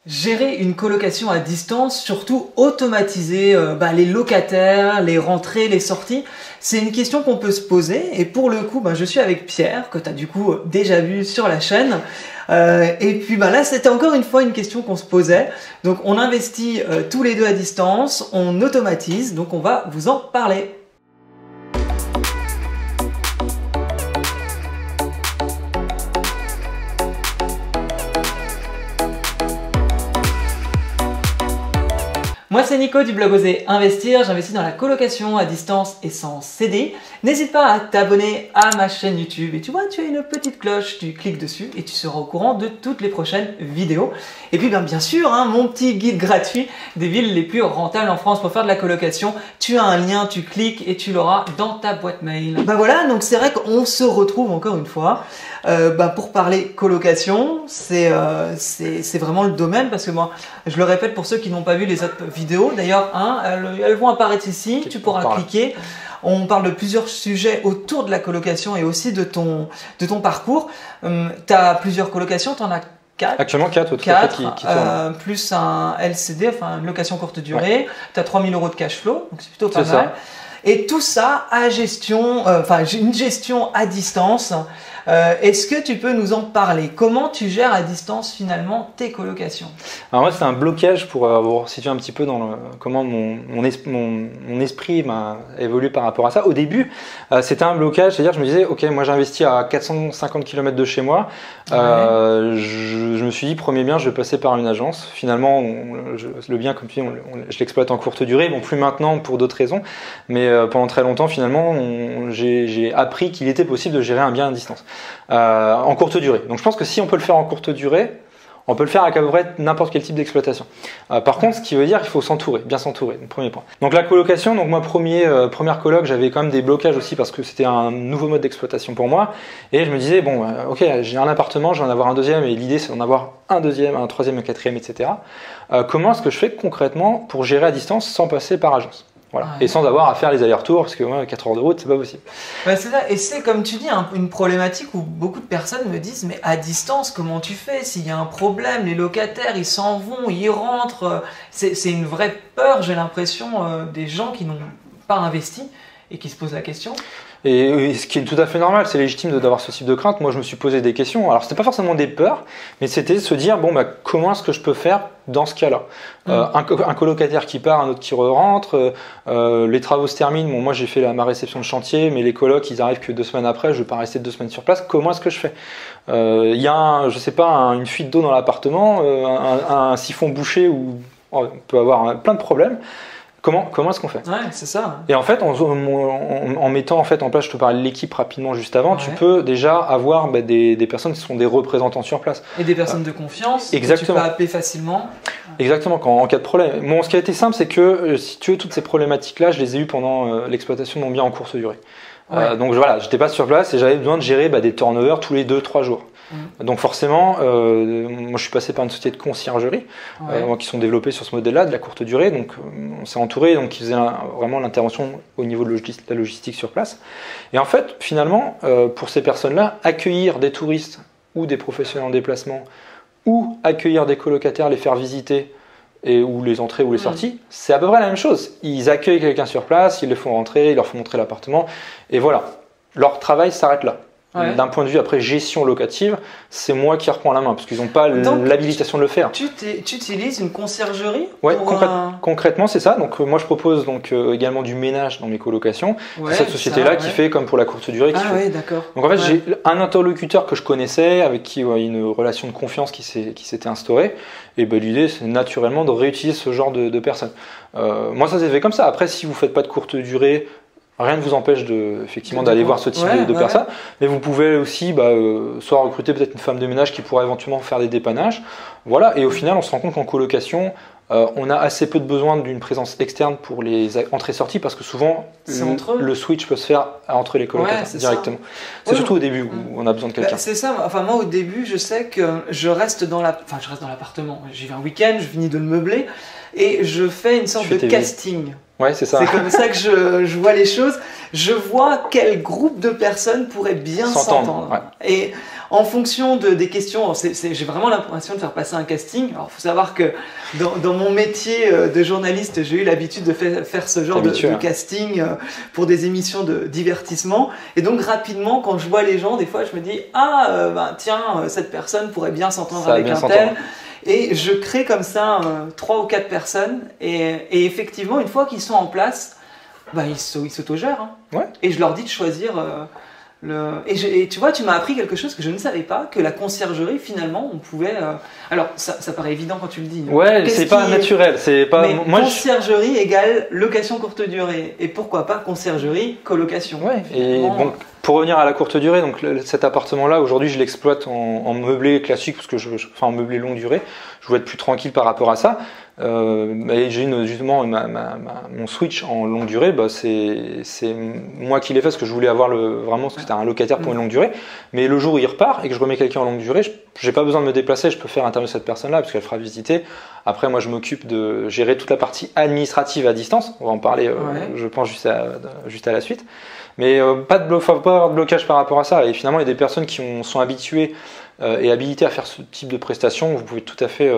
Gérer une colocation à distance, surtout automatiser les locataires, les rentrées, les sorties, c'est une question qu'on peut se poser. Et pour le coup, je suis avec Pierre, que tu as du coup déjà vu sur la chaîne. Et puis là, c'était encore une fois une question qu'on se posait. Donc on investit tous les deux à distance, on automatise, donc on va vous en parler. Moi c'est Nico du blog Oser Investir, j'investis dans la colocation à distance et sans CDI. N'hésite pas à t'abonner à ma chaîne YouTube et tu vois, tu as une petite cloche, tu cliques dessus et tu seras au courant de toutes les prochaines vidéos. Et puis bien sûr, mon petit guide gratuit des villes les plus rentables en France pour faire de la colocation. Tu as un lien, tu cliques et tu l'auras dans ta boîte mail. Voilà, donc c'est vrai qu'on se retrouve encore une fois pour parler colocation. C'est vraiment le domaine parce que moi, je le répète pour ceux qui n'ont pas vu les autres vidéos. D'ailleurs, elles vont apparaître ici, tu pourras cliquer. On parle de plusieurs sujets autour de la colocation et aussi de ton parcours. Tu as plusieurs colocations, tu en as 4. Actuellement 4, qui tournent. Plus un LCD, enfin une location courte durée. Tu as 3 000 € de cash flow, donc c'est plutôt pas mal. Et tout ça à gestion, une gestion à distance. Est-ce que tu peux nous en parler? Comment tu gères à distance finalement tes colocations? Alors moi c'est un blocage pour vous situer un petit peu dans comment mon esprit m'a évolué par rapport à ça. Au début c'était un blocage, c'est-à-dire je me disais ok, moi j'investis à 450 km de chez moi, je me suis dit premier bien je vais passer par une agence. Finalement le bien comme tu dis je l'exploite en courte durée, bon plus maintenant pour d'autres raisons, mais pendant très longtemps finalement j'ai appris qu'il était possible de gérer un bien à distance. En courte durée. Donc je pense que si on peut le faire en courte durée, on peut le faire avec à peu près n'importe quel type d'exploitation. Par contre, ce qui veut dire qu'il faut s'entourer, bien s'entourer, premier point. Donc la colocation, donc moi première coloc, j'avais quand même des blocages aussi parce que c'était un nouveau mode d'exploitation pour moi. Et je me disais, bon, ok, j'ai un appartement, je vais en avoir un deuxième et l'idée c'est d'en avoir un deuxième, un troisième, un quatrième, etc. Comment est-ce que je fais concrètement pour gérer à distance sans passer par agence? Voilà. Et sans avoir à faire les allers-retours, parce que 4 heures de route, c'est pas possible. C'est ça, et c'est comme tu dis, une problématique où beaucoup de personnes me disent, mais à distance, comment tu fais? S'il y a un problème, les locataires, ils s'en vont, ils rentrent. C'est une vraie peur, j'ai l'impression, des gens qui n'ont pas investi et qui se posent la question. Et ce qui est tout à fait normal, c'est légitime d'avoir ce type de crainte. Moi, je me suis posé des questions. Alors, c'était pas forcément des peurs, mais c'était se dire bon, comment est-ce que je peux faire dans ce cas-là? Un colocataire qui part, un autre qui rentre, les travaux se terminent. Bon, moi, j'ai fait ma réception de chantier, mais les colocs, ils arrivent que 2 semaines après. Je vais pas rester 2 semaines sur place. Comment est-ce que je fais? Il y a, je sais pas, une fuite d'eau dans l'appartement, un siphon bouché où on peut avoir plein de problèmes. Comment est-ce qu'on fait? Ouais, c'est ça. Et en fait, en mettant en place, je te parlais de l'équipe rapidement juste avant, tu peux déjà avoir des personnes qui sont des représentants sur place. Et des personnes de confiance exactement. Que tu peux appeler facilement. Exactement, en cas de problème. Bon, ce qui a été simple, c'est que si tu veux, toutes ces problématiques-là, je les ai eues pendant l'exploitation de mon bien en courte durée. Donc voilà, j'étais pas sur place et j'avais besoin de gérer des turnovers tous les 2-3 jours. Donc forcément, moi je suis passé par une société de conciergerie qui sont développées sur ce modèle-là, de la courte durée. Donc on s'est entouré, donc ils faisaient vraiment l'intervention au niveau de la logistique sur place. Et en fait, finalement, pour ces personnes-là, accueillir des touristes ou des professionnels en déplacement ou accueillir des colocataires, les faire visiter ou les entrées ou les sorties, c'est à peu près la même chose. Ils accueillent quelqu'un sur place, ils les font rentrer, ils leur font montrer l'appartement et voilà, leur travail s'arrête là. D'un point de vue après gestion locative, c'est moi qui reprends la main parce qu'ils n'ont pas l'habilitation de le faire. Tu utilises une conciergerie? Oui, concrètement c'est ça. Donc moi je propose également du ménage dans mes colocations. C'est cette société-là qui fait comme pour la courte durée. D'accord. Donc en fait j'ai un interlocuteur que je connaissais, avec qui une relation de confiance qui s'était instaurée. Et l'idée c'est naturellement de réutiliser ce genre de personnes. Moi ça s'est fait comme ça. Après si vous ne faites pas de courte durée, rien ne vous empêche effectivement d'aller voir ce type de personnes, mais vous pouvez aussi soit recruter peut-être une femme de ménage qui pourra éventuellement faire des dépannages. Voilà, et au final, on se rend compte qu'en colocation, on a assez peu de besoin d'une présence externe pour les entrées-sorties parce que souvent, le switch peut se faire entre les colocataires directement. C'est surtout au début où on a besoin de quelqu'un. C'est ça, enfin moi au début, je sais que je reste dans l'appartement. J'y vais un week-end, je finis de le meubler et je fais une sorte de casting. Ouais, c'est ça. C'est comme ça que je vois les choses. Je vois quel groupe de personnes pourrait bien s'entendre. Ouais. Et en fonction des questions, j'ai vraiment l'impression de faire passer un casting. Alors, il faut savoir que dans mon métier de journaliste, j'ai eu l'habitude de faire ce genre de casting pour des émissions de divertissement. Et donc, rapidement, quand je vois les gens, des fois, je me dis « Ah, tiens, cette personne pourrait bien s'entendre avec un tel. » Et je crée comme ça 3 ou 4 personnes. Et effectivement, une fois qu'ils sont en place, ils s'autogèrent. Hein. Ouais. Et je leur dis de choisir... Et tu vois, tu m'as appris quelque chose que je ne savais pas, que la conciergerie, finalement, on pouvait... Alors, ça paraît évident quand tu le dis. Ouais, c'est pas naturel. C'est pas... Mais conciergerie égale location courte durée. Et pourquoi pas conciergerie, colocation. Ouais, et bon, pour revenir à la courte durée, donc cet appartement-là, aujourd'hui, je l'exploite en meublé classique, parce que en meublé longue durée. Je voulais être plus tranquille par rapport à ça. Et j'ai justement mon switch en longue durée, c'est moi qui l'ai fait parce que je voulais avoir vraiment parce que c'était un locataire pour une longue durée. Mais le jour où il repart et que je remets quelqu'un en longue durée, j'ai pas besoin de me déplacer, je peux faire intervenir cette personne-là parce qu'elle fera visiter. Après, moi, je m'occupe de gérer toute la partie administrative à distance. On va en parler, je pense, juste à la suite. Mais pas avoir de blocage par rapport à ça. Et finalement, il y a des personnes qui sont habituées et habilitées à faire ce type de prestations. Vous pouvez tout à fait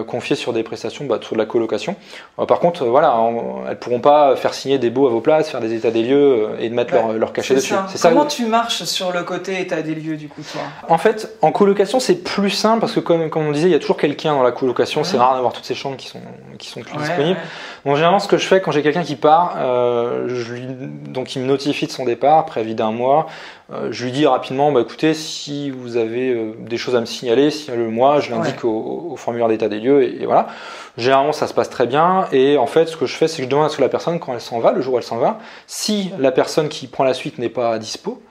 confier sur des prestations sur de la colocation. Par contre, elles ne pourront pas faire signer des baux à vos places, faire des états des lieux et de mettre leur cachet dessus. Comment tu marches sur le côté état des lieux du coup, toi? En fait, en colocation, c'est plus simple parce que comme on disait, il y a toujours quelqu'un dans la colocation. C'est rare d'avoir toutes ces chambres qui sont plus disponibles. Donc généralement, ce que je fais quand j'ai quelqu'un qui part, donc il me notifie de son départ, préavis d'1 mois. Je lui dis rapidement, écoutez, si vous avez des choses à me signaler, signalez-le moi, je l'indique au formulaire d'état des lieux et voilà. Généralement, ça se passe très bien et en fait, ce que je fais, c'est que je demande à ce que la personne, quand elle s'en va, le jour où elle s'en va, si la personne qui prend la suite n'est pas dispo,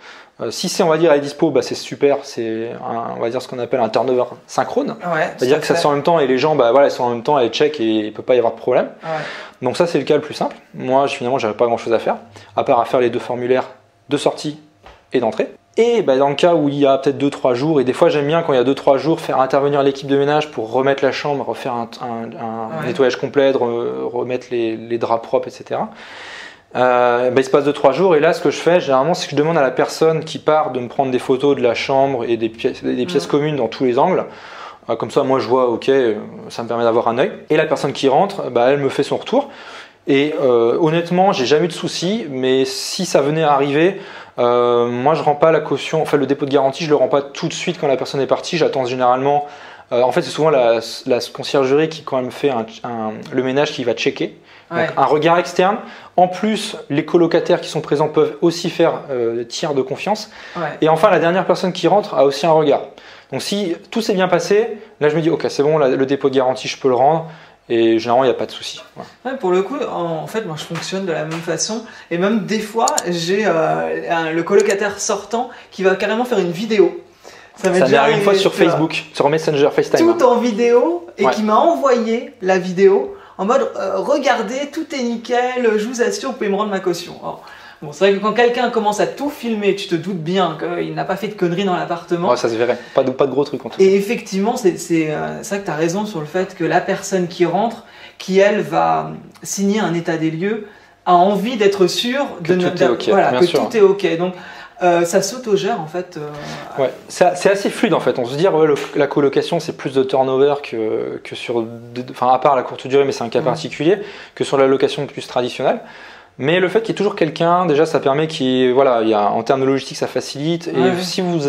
si c'est, on va dire, elle est dispo, c'est super, c'est on va dire ce qu'on appelle un turnover synchrone. C'est-à-dire que ça se fait en même temps et les gens, ils sont en même temps, elles check et il ne peut pas y avoir de problème. Donc ça, c'est le cas le plus simple. Moi, finalement, j'avais pas grand-chose à faire, à part à faire les 2 formulaires de sortie et d'entrée. Et dans le cas où il y a peut-être 2-3 jours, et des fois j'aime bien quand il y a 2-3 jours faire intervenir l'équipe de ménage pour remettre la chambre, refaire un nettoyage complet, remettre les draps propres, etc. Il se passe 2-3 jours et là ce que je fais généralement c'est que je demande à la personne qui part de me prendre des photos de la chambre et des pièces communes dans tous les angles. Comme ça moi je vois ok, ça me permet d'avoir un œil. Et la personne qui rentre, elle me fait son retour. Et honnêtement, j'ai jamais eu de soucis, mais si ça venait à arriver, moi je rends pas la caution, enfin le dépôt de garantie, je le rends pas tout de suite quand la personne est partie. J'attends généralement. En fait, c'est souvent la conciergerie qui quand même fait le ménage qui va checker. Donc, un regard externe. En plus, les colocataires qui sont présents peuvent aussi faire tiers de confiance. Et enfin, la dernière personne qui rentre a aussi un regard. Donc si tout s'est bien passé, là je me dis ok c'est bon, le dépôt de garantie je peux le rendre. Et généralement, il n'y a pas de souci. Pour le coup, en fait, moi, je fonctionne de la même façon. Et même des fois, j'ai le colocataire sortant qui va carrément faire une vidéo. Ça m'est arrivé une fois sur Facebook, sur Messenger, FaceTime. Tout en vidéo et qui m'a envoyé la vidéo en mode regardez, tout est nickel, je vous assure, vous pouvez me rendre ma caution. Alors, bon, c'est vrai que quand quelqu'un commence à tout filmer, tu te doutes bien qu'il n'a pas fait de conneries dans l'appartement. Ça se verrait, pas de gros trucs en tout cas. Et effectivement, c'est vrai que tu as raison sur le fait que la personne qui rentre, qui elle va signer un état des lieux, a envie d'être sûre que tout est ok. Tout est ok. Donc ça s'autogère en fait. C'est assez fluide en fait. On se dit la colocation c'est plus de turnover que sur, à part la courte durée, mais c'est un cas particulier, que sur la location plus traditionnelle. Mais le fait qu'il y ait toujours quelqu'un, déjà ça permet en termes de logistique ça facilite. Et si vous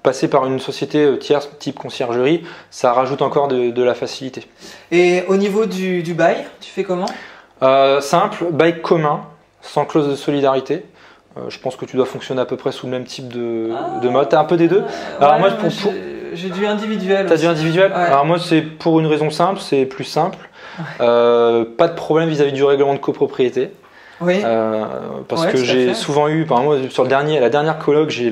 passez par une société tierce type conciergerie, ça rajoute encore de la facilité. Et au niveau du bail, tu fais comment? Simple, bail commun, sans clause de solidarité. Je pense que tu dois fonctionner à peu près sous le même type de mode. T'as un peu des deux? Alors moi, j'ai du individuel. T'as du individuel? Alors moi c'est pour une raison simple, c'est plus simple. Pas de problème vis-à-vis du règlement de copropriété. Parce que j'ai souvent eu, par exemple, sur la dernière coloc, j'ai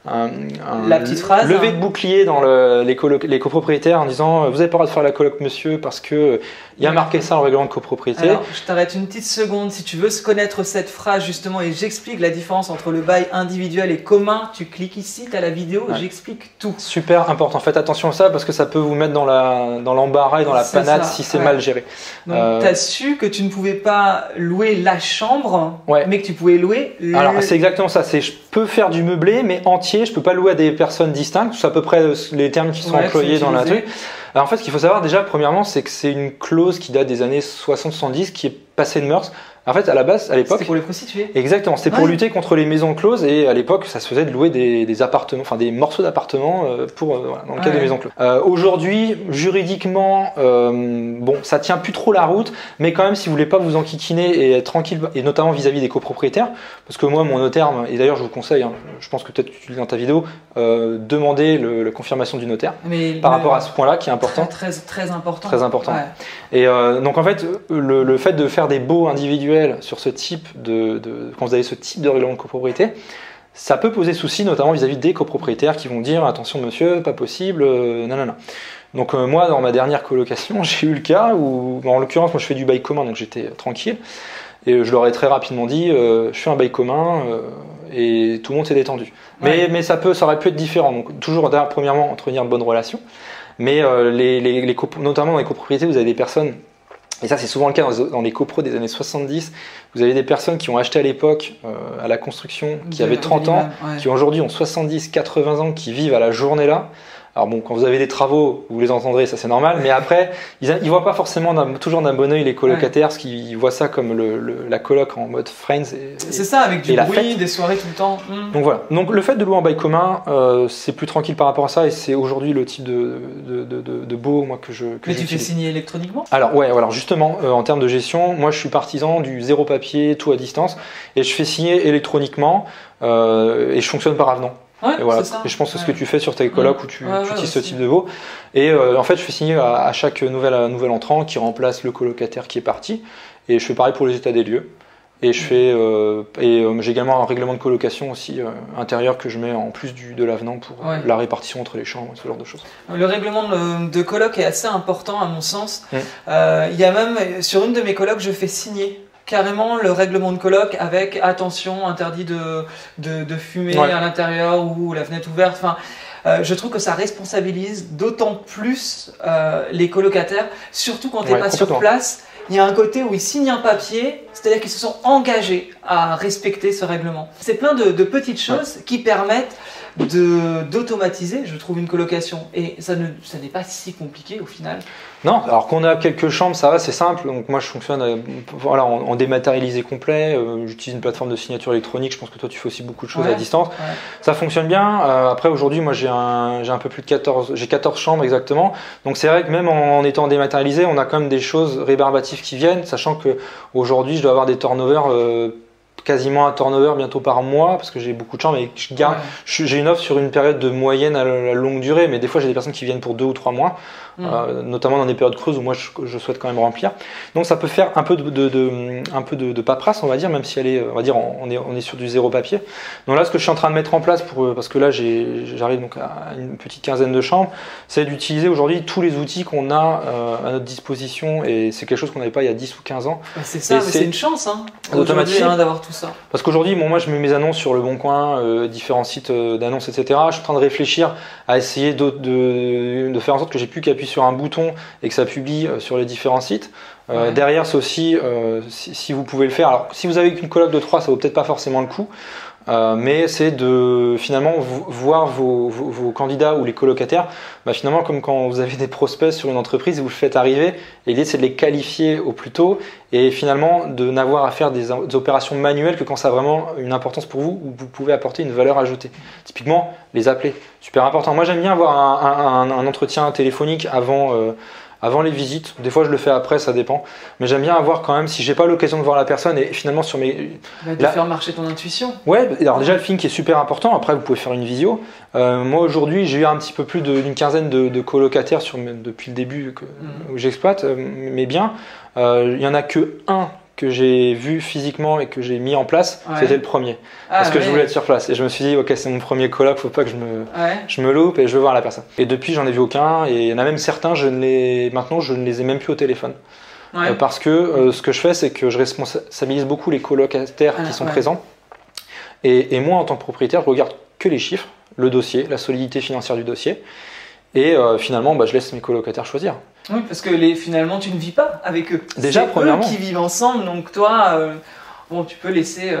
la petite phrase, lever de bouclier dans les copropriétaires en disant vous n'avez pas le droit de faire la coloc, monsieur, parce que il y a marqué ça dans le règlement de copropriété. Alors, je t'arrête une petite seconde. Si tu veux connaître cette phrase justement et j'explique la différence entre le bail individuel et commun, tu cliques ici, tu as la vidéo, j'explique tout. Super important. Faites attention à ça parce que ça peut vous mettre dans l'embarras et dans la panade si c'est mal géré. Donc, tu as su que tu ne pouvais pas louer la chambre, mais que tu pouvais louer Alors, c'est exactement ça. Je peux faire du meublé, mais entier. Je peux pas louer à des personnes distinctes. C'est à peu près les termes qui sont employés dans la truc. Alors, en fait, ce qu'il faut savoir déjà, premièrement, c'est que c'est une clause qui date des années 60-70 qui est passée de mœurs. En fait, à la base, à l'époque, c'était pour les prostituées. Exactement, c'était pour lutter contre les maisons closes et à l'époque, ça se faisait de louer des appartements, enfin des morceaux d'appartements dans le cas des maisons closes. Aujourd'hui, juridiquement, bon, ça tient plus trop la route, mais quand même, si vous voulez pas vous enquiquiner et être tranquille, et notamment vis-à-vis des copropriétaires, parce que moi, mon notaire, et d'ailleurs, je vous conseille, je pense que peut-être tu le dis dans ta vidéo, demandez la confirmation du notaire par rapport à ce point-là qui est important. Très important. Très important. Ouais. Et donc en fait, le fait de faire des baux individuels sur ce type quand vous avez ce type de règlement de copropriété, ça peut poser souci, notamment vis-à-vis des copropriétaires qui vont dire attention monsieur, pas possible, nanana. Donc moi, dans ma dernière colocation, j'ai eu le cas où, en l'occurrence, moi je fais du bail commun, donc j'étais tranquille, et je leur ai très rapidement dit je fais un bail commun, et tout le monde s'est détendu. Mais ça aurait pu être différent, donc toujours premièrement entretenir de bonnes relations, mais notamment dans les copropriétés, vous avez des personnes. Et ça, c'est souvent le cas dans les copros des années 70. Vous avez des personnes qui ont acheté à l'époque, à la construction, qui avaient 30 ans, qui aujourd'hui ont 70, 80 ans, qui vivent à la journée là. Alors bon, quand vous avez des travaux, vous les entendrez, ça c'est normal, mais après, ils voient pas forcément toujours d'un bon oeil les colocataires, parce qu'ils voient ça comme la coloc en mode Friends. C'est ça, avec du bruit, des soirées tout le temps. Donc voilà. Donc le fait de louer en bail commun, c'est plus tranquille par rapport à ça, et c'est aujourd'hui le type de baux moi que Mais tu fais signer électroniquement? Alors ouais, alors justement, en termes de gestion, moi je suis partisan du zéro papier, tout à distance, et je fais signer électroniquement, et je fonctionne par avenant. Ouais, et voilà. Ça. Et je pense que c'est ce que tu fais sur tes colocs où tu utilises ce type de baux. Et en fait, je fais signer à chaque nouvel entrant qui remplace le colocataire qui est parti. Et je fais pareil pour les états des lieux. Et je fais j'ai également un règlement de colocation aussi intérieur que je mets en plus de l'avenant pour la répartition entre les chambres, ce genre de choses. Le règlement de coloc est assez important à mon sens. Il y a même sur une de mes colocs, je fais signer carrément le règlement de coloc avec attention, interdit de fumer à l'intérieur ou la fenêtre ouverte. Enfin, je trouve que ça responsabilise d'autant plus les colocataires, surtout quand tu n'es pas sur place. Il y a un côté où ils signent un papier, c'est-à-dire qu'ils se sont engagés à respecter ce règlement. C'est plein de petites choses qui permettent d'automatiser, je trouve, une colocation. Et ça n'est pas si compliqué au final. Non, alors qu'on a quelques chambres, ça va, c'est simple. Donc moi je fonctionne en dématérialisé complet. J'utilise une plateforme de signature électronique. Je pense que toi tu fais aussi beaucoup de choses à distance. Ça fonctionne bien. Après aujourd'hui, moi j'ai un peu plus de 14 chambres exactement. Donc c'est vrai que même en étant dématérialisé, on a quand même des choses rébarbatives qui viennent, sachant que aujourd'hui je dois avoir des turnovers. Quasiment un turnover bientôt par mois parce que j'ai beaucoup de chambres et j'ai une offre sur une période de moyenne à la longue durée, mais des fois j'ai des personnes qui viennent pour 2 ou 3 mois, notamment dans des périodes creuses où moi je souhaite quand même remplir. Donc ça peut faire un peu de paperasse, on va dire, même si elle est, on va dire, on est sur du zéro papier. Donc là, ce que je suis en train de mettre en place parce que là j'arrive donc à une petite quinzaine de chambres, c'est d'utiliser aujourd'hui tous les outils qu'on a à notre disposition, et c'est quelque chose qu'on n'avait pas il y a 10 ou 15 ans. C'est ça, c'est une chance automatique d'avoir tout ça. Parce qu'aujourd'hui, moi je mets mes annonces sur Le Bon Coin, différents sites d'annonces, etc. Je suis en train de réfléchir à essayer de faire en sorte que j'ai plus qu'à appuyer sur un bouton et que ça publie sur les différents sites. Derrière, c'est aussi, si vous pouvez le faire, alors si vous avez qu'une coloc de 3, ça vaut peut-être pas forcément le coup. Mais c'est de finalement voir vos candidats ou les colocataires, finalement comme quand vous avez des prospects sur une entreprise, vous le faites arriver, et l'idée c'est de les qualifier au plus tôt et finalement de n'avoir à faire des opérations manuelles que quand ça a vraiment une importance pour vous, où vous pouvez apporter une valeur ajoutée. Typiquement, les appeler, super important. Moi j'aime bien avoir un entretien téléphonique avant les visites. Des fois je le fais après, ça dépend, mais j'aime bien avoir quand même, si j'ai pas l'occasion de voir la personne, et finalement sur mes... faire marcher ton intuition. Ouais, alors déjà le feeling qui est super important, après vous pouvez faire une visio. Moi aujourd'hui j'ai eu un petit peu plus d'une quinzaine de colocataires depuis le début où j'exploite, mais bien. Il y en a que un que j'ai vu physiquement et que j'ai mis en place, c'était le premier. Parce que je voulais être sur place. Et je me suis dit, ok, c'est mon premier coloc, faut pas que je me loupe et je veux voir la personne. Et depuis, j'en ai vu aucun. Et il y en a même certains, maintenant, je ne les ai même plus au téléphone. Parce que ce que je fais, c'est que je responsabilise beaucoup les colocataires qui sont présents. Et moi, en tant que propriétaire, je regarde que les chiffres, le dossier, la solidité financière du dossier. Et finalement, je laisse mes colocataires choisir. Oui, parce que finalement, tu ne vis pas avec eux. Déjà, premièrement. C'est eux qui vivent ensemble, donc toi, bon, tu peux laisser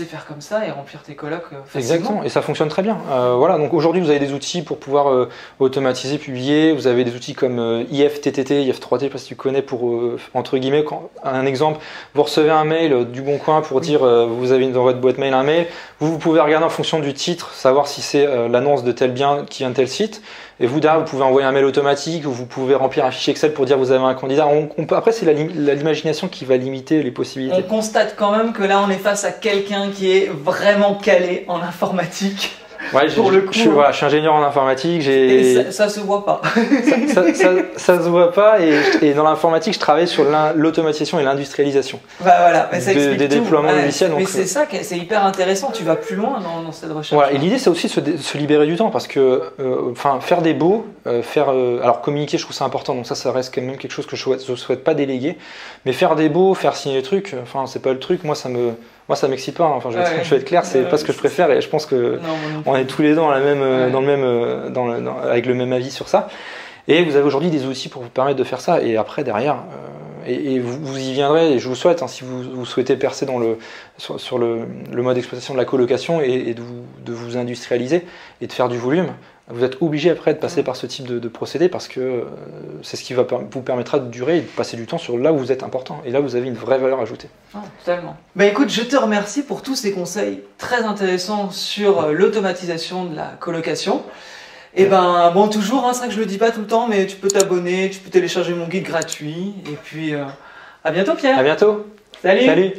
faire comme ça et remplir tes colocs facilement. Exactement, et ça fonctionne très bien. Voilà, donc aujourd'hui, vous avez des outils pour pouvoir automatiser, publier. Vous avez des outils comme IFTTT, IF3T, je sais pas si tu connais, pour, entre guillemets, un exemple, vous recevez un mail du Bon Coin pour dire, vous avez dans votre boîte mail un mail, vous pouvez regarder en fonction du titre, savoir si c'est l'annonce de tel bien qui vient de tel site. Et vous, derrière, vous pouvez envoyer un mail automatique ou vous pouvez remplir un fichier Excel pour dire vous avez un candidat. Après, c'est l'imagination qui va limiter les possibilités. On constate quand même que là, on est face à quelqu'un qui est vraiment calé en informatique. Ouais, je suis ingénieur en informatique. Et ça se voit pas. ça se voit pas. Et dans l'informatique, je travaille sur l'automatisation et l'industrialisation. Voilà, des déploiements logiciels. Mais c'est ça, c'est hyper intéressant. Tu vas plus loin dans cette recherche. Voilà, et l'idée, c'est aussi de se libérer du temps parce que, faire des baux, alors communiquer, je trouve ça important. Donc ça reste quand même quelque chose que je souhaite pas déléguer. Mais faire des baux, faire signer des trucs, c'est pas le truc. Moi, ça m'excite pas. Enfin, je vais être clair, c'est pas ce que je préfère et je pense que on est tous les deux dans avec le même avis sur ça. Et vous avez aujourd'hui des outils pour vous permettre de faire ça. Et après, derrière, et vous y viendrez. Et je vous souhaite, si vous souhaitez percer sur le mode d'exploitation de la colocation et de vous industrialiser et de faire du volume. Vous êtes obligé après de passer par ce type de procédé parce que c'est ce qui vous permettra de durer et de passer du temps sur là où vous êtes important. Et là, vous avez une vraie valeur ajoutée. Totalement. Écoute, je te remercie pour tous ces conseils très intéressants sur l'automatisation de la colocation. Et toujours, c'est vrai que je le dis pas tout le temps, mais tu peux t'abonner, tu peux télécharger mon guide gratuit. Et puis, à bientôt Pierre. À bientôt. Salut. Salut.